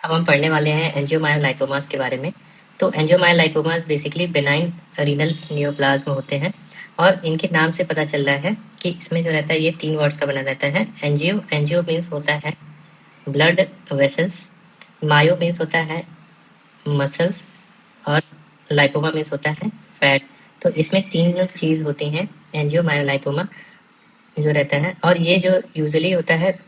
अब हम पढ़ने वाले हैं एंजियोमायोलाइपोमास के बारे में। तो एंजियोमायोलाइपोमास बेसिकली बेनाइन रीनल नियोप्लाज्म होते हैं और इनके नाम से पता चल रहा है कि इसमें जो रहता है ये 3 वर्ड्स का बना रहता है। एंजियो एंजियो मीन्स होता है ब्लड वेसल्स, मायो मीन्स होता है मसल्स और लाइपोमा मीन्स होता है फैट। तो इसमें 3 चीज़ होती हैं एंजियोमायोलाइपोमा जो रहता है, और ये जो यूजुअली होता है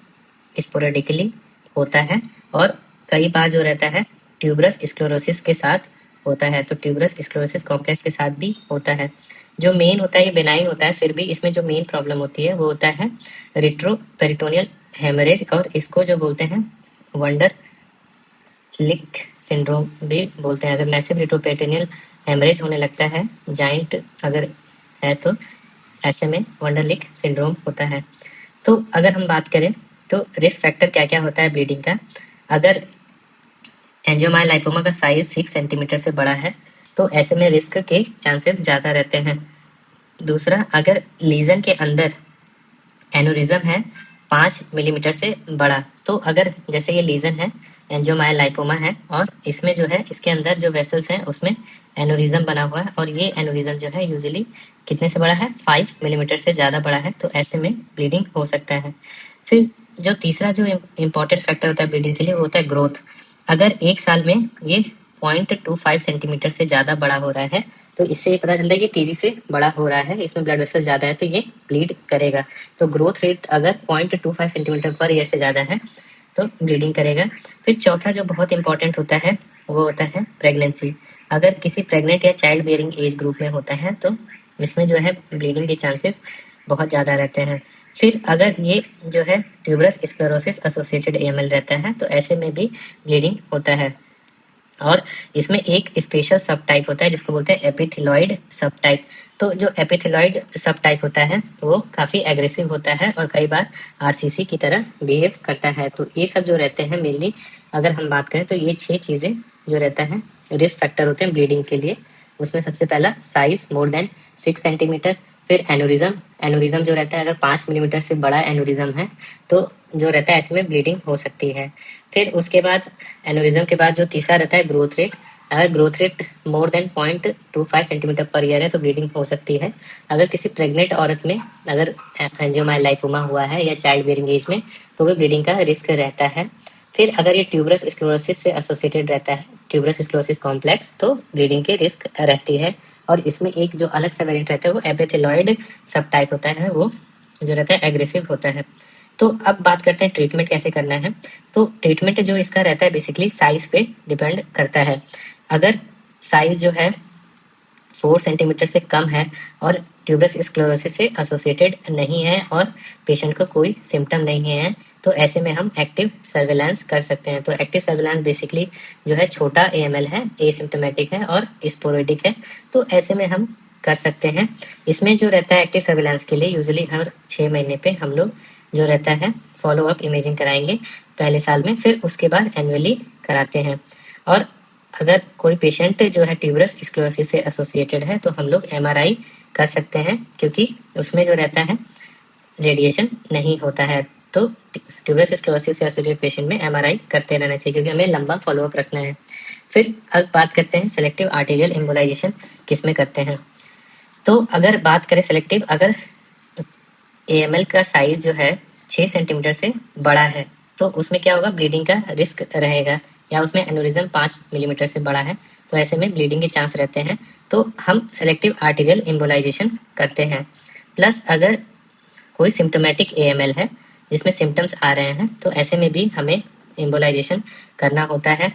स्पोरेडिकली होता है और कई बार जो रहता है ट्यूबरस स्क्लेरोसिस के साथ होता है। तो ट्यूबरस स्क्लेरोसिस कॉम्प्लेक्स के साथ भी होता है। जो मेन होता है ये बेनाइन होता है, फिर भी इसमें जो मेन प्रॉब्लम होती है वो होता है रिट्रोपेरिटोनियल हेमरेज, और इसको जो बोलते हैं वंडर लिक सिंड्रोम भी बोलते हैं। अगर मैसिव रिट्रोपेरिटोनियल हेमरेज होने लगता है जाइंट अगर है तो ऐसे में वंडरलिक सिंड्रोम होता है। तो अगर हम बात करें तो रिस्क फैक्टर क्या क्या होता है ब्लीडिंग का। अगर एंजियोमायोलाइपोमा का साइज 6 सेंटीमीटर से बड़ा है तो ऐसे में रिस्क के चांसेस ज़्यादा रहते हैं। दूसरा, अगर लीजन के अंदर एनोरिज्म है 5 मिलीमीटर से बड़ा, तो अगर जैसे ये लीजन है एंजियोमायोलाइपोमा है और इसमें जो है इसके अंदर जो वेसल्स हैं उसमें एनोरिज्म बना हुआ है, और ये एनोरिज्म जो है यूजुअली कितने से बड़ा है 5 मिलीमीटर से ज़्यादा बड़ा है, तो ऐसे में ब्लीडिंग हो सकता है। फिर जो तीसरा जो इम्पोर्टेंट फैक्टर होता है ब्लीडिंग के लिए वो होता है ग्रोथ। अगर 1 साल में ये 0.25 सेंटीमीटर से ज़्यादा बड़ा हो रहा है तो इससे ये पता चलता है कि तेजी से बड़ा हो रहा है, इसमें ब्लड वेसल ज़्यादा है तो ये ब्लीड करेगा। तो ग्रोथ रेट अगर 0.25 सेंटीमीटर पर ईयर से ज़्यादा है तो ब्लीडिंग करेगा। फिर चौथा जो बहुत इंपॉर्टेंट होता है वो होता है प्रेगनेंसी। अगर किसी प्रेग्नेंट या चाइल्ड बेयरिंग एज ग्रुप में होता है तो इसमें जो है ब्लीडिंग के चांसेस बहुत ज़्यादा रहते हैं। फिर अगर ये जो है ट्यूबरस स्क्लेरोसिस एसोसिएटेड एएमएल रहता है तो ऐसे में भी ब्लीडिंग होता है। और इसमें एक स्पेशल सब टाइप होता है जिसको बोलते हैं एपिथेलॉइड सब टाइप। तो जो एपिथेलॉइड सब टाइप होता है वो काफ़ी एग्रेसिव होता है और कई बार आरसीसी की तरह बिहेव करता है। तो ये सब जो रहते हैं मेनली, अगर हम बात करें तो ये 6 चीज़ें जो रहता है रिस्क फैक्टर होते हैं ब्लीडिंग के लिए। उसमें सबसे पहला साइज मोर देन 6 सेंटीमीटर। फिर एनोरिज्म, एनोरिज्म जो रहता है अगर 5 मिलीमीटर से बड़ा एनोरिज्म है तो जो रहता है ऐसे में ब्लीडिंग हो सकती है। फिर उसके बाद एनोरिज्म के बाद जो तीसरा रहता है ग्रोथ रेट। अगर growth rate more than 0.25 centimetre per year है तो ब्लीडिंग हो सकती है। अगर किसी प्रेग्नेंट औरत में अगर एंजियोमायोलाइपोमा हुआ है या चाइल्ड बेयरिंग एज में तो भी ब्लीडिंग का रिस्क रहता है। फिर अगर ये ट्यूबरस स्क्लेरोसिस से एसोसिएटेड रहता है, ट्यूबरस स्क्लेरोसिस कॉम्प्लेक्स, तो ब्लीडिंग की रिस्क रहती है। और इसमें एक जो अलग सा वेरिएंट रहता है वो एपिथेलॉइड सब टाइप होता है, वो जो रहता है एग्रेसिव होता है। तो अब बात करते हैं ट्रीटमेंट कैसे करना है। तो ट्रीटमेंट जो इसका रहता है बेसिकली साइज पे डिपेंड करता है। अगर साइज जो है 4 सेंटीमीटर से कम है और ट्यूबरस स्क्लेरोसिस से एसोसिएटेड नहीं है और पेशेंट को कोई सिम्टम नहीं है तो ऐसे में हम एक्टिव सर्वेलेंस कर सकते हैं। तो एक्टिव सर्वेलेंस बेसिकली जो है छोटा एएमएल है, एसिम्टोमेटिक है और स्पोरेडिक है, तो ऐसे में हम कर सकते हैं। इसमें जो रहता है एक्टिव सर्वेलेंस के लिए यूजुअली हर 6 महीने पे हम लोग जो रहता है फॉलो अप इमेजिंग कराएंगे पहले साल में, फिर उसके बाद एनुअली कराते हैं। और अगर कोई पेशेंट जो है ट्यूबरस स्क्लेरोसिस से एसोसिएटेड है तो हम लोग एमआरआई कर सकते हैं क्योंकि उसमें जो रहता है रेडिएशन नहीं होता है। तो ट्यूबरस स्क्लेरोसिस से एसोसिएटेड पेशेंट में एमआरआई करते रहना चाहिए क्योंकि हमें लंबा फॉलोअप रखना है। फिर अब बात करते हैं सेलेक्टिव आर्टेरियल एम्बोलाइजेशन किस में करते हैं। तो अगर बात करें सेलेक्टिव, अगर एएमएल का साइज जो है 6 सेंटीमीटर से बड़ा है तो उसमें क्या होगा ब्लीडिंग का रिस्क रहेगा, या उसमें एनोरिज्म 5 मिलीमीटर से बड़ा है तो ऐसे में ब्लीडिंग के चांस रहते हैं। तो हम सेलेक्टिव आर्टेरियल एम्बोलाइजेशन करते हैं। प्लस अगर कोई सिम्टोमेटिक एएमएल है जिसमें सिम्टम्स आ रहे हैं तो ऐसे में भी हमें एम्बोलाइजेशन करना होता है।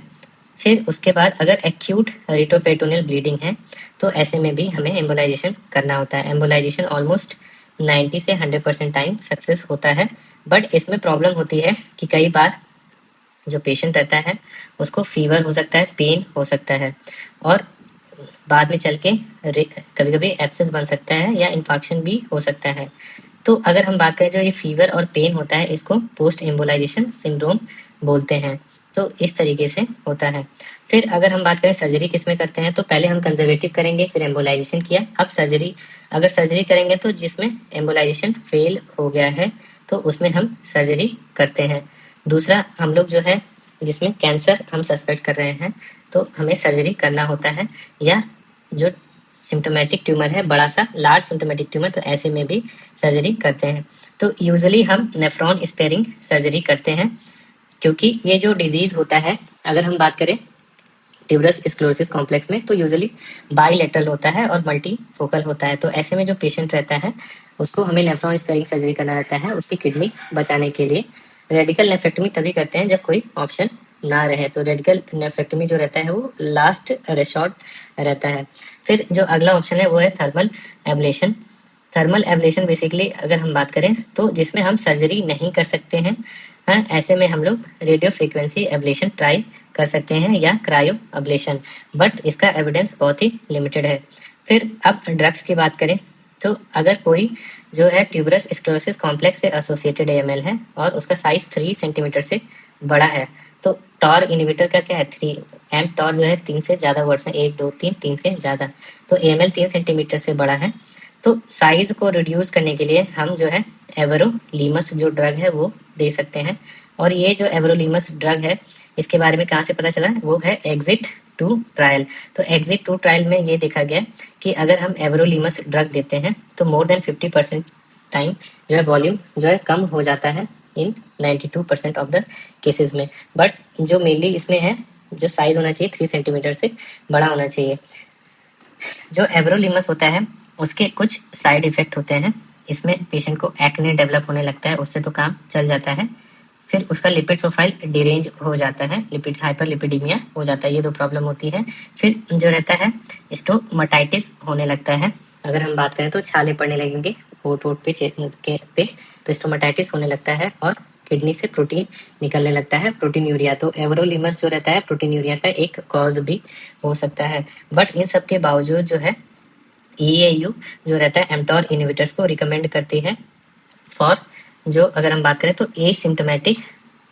फिर उसके बाद अगर एक्यूट रिट्रोपेरिटोनियल ब्लीडिंग है तो ऐसे में भी हमें एम्बोलाइजेशन करना होता है। एम्बोलाइजेशन ऑलमोस्ट 90 से 100% टाइम सक्सेस होता है, बट इसमें प्रॉब्लम होती है कि कई बार जो पेशेंट रहता है उसको फीवर हो सकता है, पेन हो सकता है और बाद में चल के कभी कभी एब्सेस बन सकता है या इन्फेक्शन भी हो सकता है। तो अगर हम बात करें जो ये फीवर और पेन होता है इसको पोस्ट एम्बोलाइजेशन सिंड्रोम बोलते हैं। तो इस तरीके से होता है। फिर अगर हम बात करें सर्जरी किस में करते हैं तो पहले हम कंजर्वेटिव करेंगे, फिर एम्बोलाइजेशन किया, अब सर्जरी। अगर सर्जरी करेंगे तो जिसमें एम्बोलाइजेशन फेल हो गया है तो उसमें हम सर्जरी करते हैं। दूसरा, हम लोग जो है जिसमें कैंसर हम सस्पेक्ट कर रहे हैं तो हमें सर्जरी करना होता है, या जो सिम्टोमेटिक ट्यूमर है, बड़ा सा लार्ज सिम्टोमेटिक ट्यूमर, तो ऐसे में भी सर्जरी करते हैं। तो यूजुअली हम नेफ्रॉन स्पेयरिंग सर्जरी करते हैं, क्योंकि ये जो डिजीज होता है, अगर हम बात करें ट्यूबरस स्क्लेरोसिस कॉम्प्लेक्स में, तो यूजुअली बाईलेटरल होता है और मल्टीफोकल होता है। तो ऐसे में जो पेशेंट रहता है उसको हमें नेफ्रॉन स्पेयरिंग सर्जरी करना रहता है उसकी किडनी बचाने के लिए। रेडिकल नेफ्रेक्टमी तभी करते हैं जब कोई ऑप्शन ना रहे, तो रेडिकल नेफ्रेक्टमी जो रहता है वो लास्ट रिसॉर्ट रहता है। फिर जो अगला ऑप्शन है वो है thermal ablation. Thermal ablation basically अगर हम बात करें तो जिसमें हम सर्जरी नहीं कर सकते हैं, हाँ, ऐसे में हम लोग रेडियो फ्रीक्वेंसी एब्लेशन ट्राई कर सकते हैं या क्रायो एब्लेशन, बट इसका एविडेंस बहुत ही लिमिटेड है। फिर अब ड्रग्स की बात करें तो अगर कोई जो है ट्यूबरस स्क्लेरोसिस कॉम्प्लेक्स से एसोसिएटेड एएमएल है और उसका साइज 3 सेंटीमीटर से बड़ा है, तो टॉर इनहिबिटर का क्या है, 3 एम टॉर जो है 3 से ज़्यादा वर्ड्स हैं, 1 2 3 3 से ज़्यादा, तो एएमएल 3 सेंटीमीटर से बड़ा है, तो साइज को रिड्यूस करने के लिए हम जो है एवरोलीमस जो ड्रग है वो दे सकते हैं। और ये जो एवरोलीमस ड्रग है इसके बारे में कहाँ से पता चला, वो है एग्जिट 2 ट्रायल। तो एग्जिट 2 ट्रायल में ये देखा गया कि अगर हम एवरोलीमस ड्रग देते हैं तो मोर देन 50% टाइम जो है वॉल्यूम जो है कम हो जाता है इन 92% ऑफ द केसेस में। बट जो मेनली इसमें है, जो साइज होना चाहिए 3 सेंटीमीटर से बड़ा होना चाहिए। जो एवरोलीमस होता है उसके कुछ साइड इफेक्ट होते हैं, इसमें पेशेंट को एक्ने डेवलप होने लगता है, उससे तो काम चल जाता है। फिर उसका लिपिड प्रोफाइल डिरेंज हो जाता है, लिपिड हाइपरलिपिडीमिया हो जाता है, ये 2 प्रॉब्लम होती है। फिर जो रहता है स्टोमाटाइटिस होने लगता है, अगर हम बात करें तो छाले पड़ने लगेंगे होठ पे पे, तो स्टोमाटाइटिस होने लगता है। और किडनी से प्रोटीन निकलने लगता है, प्रोटीन यूरिया। तो एवरोलीमस जो रहता है प्रोटीन यूरिया का एक कॉज भी हो सकता है। बट इन सब के बावजूद जो है EAU जो रहता है एमटॉर इनहिबिटर्स को रिकमेंड करती है फॉर जो अगर हम बात करें तो एसिम्टोमेटिक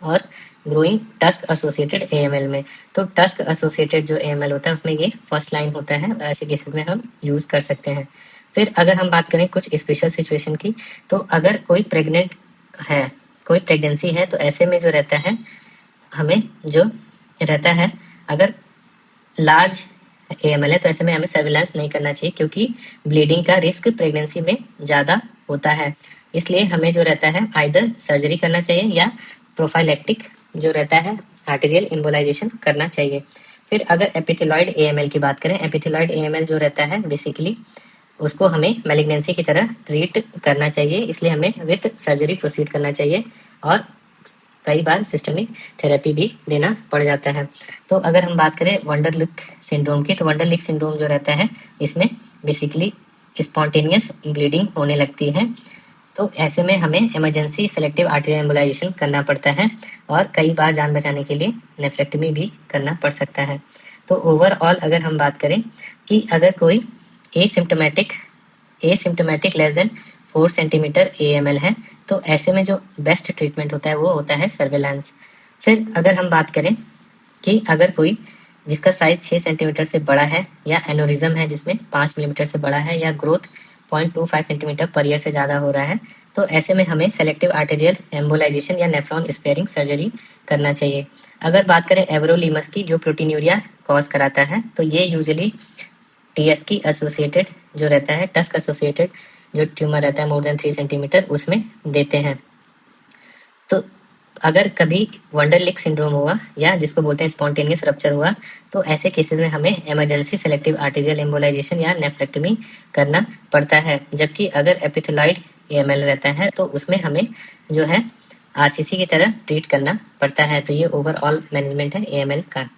और ग्रोइंग टस्क एसोसिएटेड एएमएल में। तो टस्क एसोसिएटेड जो एएमएल होता है उसमें ये फर्स्ट लाइन होता है, ऐसे केसेस में हम यूज कर सकते हैं। फिर अगर हम बात करें कुछ स्पेशल सिचुएशन की, तो अगर कोई प्रेग्नेंट है, कोई प्रेगनेंसी है, तो ऐसे में जो रहता है हमें जो रहता है अगर लार्ज एएमएल है तो ऐसे में हमें सर्विलांस नहीं करना चाहिए, क्योंकि ब्लीडिंग का रिस्क प्रेगनेंसी में ज़्यादा होता है। इसलिए हमें जो रहता है आइदर सर्जरी करना चाहिए या प्रोफाइलेक्टिक जो रहता है आर्टेरियल एम्बोलाइजेशन करना चाहिए। फिर अगर एपिथेलॉइड एएमएल की बात करें, एपिथेलॉइड एएमएल जो रहता है बेसिकली उसको हमें मैलिग्नेंसी की तरह ट्रीट करना चाहिए, इसलिए हमें विथ सर्जरी प्रोसीड करना चाहिए और कई बार सिस्टमिक थेरेपी भी देना पड़ जाता है। तो अगर हम बात करें वंडरलिक सिंड्रोम की, तो वंडरलिक सिंड्रोम जो रहता है इसमें बेसिकली स्पॉन्टेनियस ब्लीडिंग होने लगती है, तो ऐसे में हमें इमरजेंसी सेलेक्टिव आर्टेरियल एम्बोलाइजेशन करना पड़ता है और कई बार जान बचाने के लिए नेफ्रेक्टमी भी करना पड़ सकता है। तो ओवरऑल अगर हम बात करें कि अगर कोई asymptomatic less than 4 centimetre AML है, तो ऐसे में जो बेस्ट ट्रीटमेंट होता है वो होता है सर्वेलेंस। फिर अगर हम बात करें कि अगर कोई जिसका साइज 6 सेंटीमीटर से बड़ा है, या एनोरिज्म है जिसमें 5 मिलीमीटर से बड़ा है, या ग्रोथ 0.25 सेंटीमीटर पर ईयर से ज़्यादा हो रहा है, तो ऐसे में हमें सेलेक्टिव आर्टेरियल एम्बोलाइजेशन या नेफ्रॉन स्पेयरिंग सर्जरी करना चाहिए। अगर बात करें एवरोलीमस की जो प्रोटीन्यूरिया कॉज कराता है, तो ये यूजुअली TSK एसोसिएटेड जो रहता है, टस्क एसोसिएटेड जो ट्यूमर रहता है मोर देन 3 सेंटीमीटर, उसमें देते हैं। तो अगर कभी वंडरलिक सिंड्रोम हुआ या जिसको बोलते हैं स्पॉन्टेनियस रप्चर हुआ, तो ऐसे केसेस में हमें इमरजेंसी सेलेक्टिव आर्टेरियल एम्बोलाइजेशन या नेफ्रेक्टमी करना पड़ता है। जबकि अगर एपिथेलॉइड एएमएल रहता है तो उसमें हमें जो है RCC की तरह ट्रीट करना पड़ता है। तो ये ओवरऑल मैनेजमेंट है एएमएल का।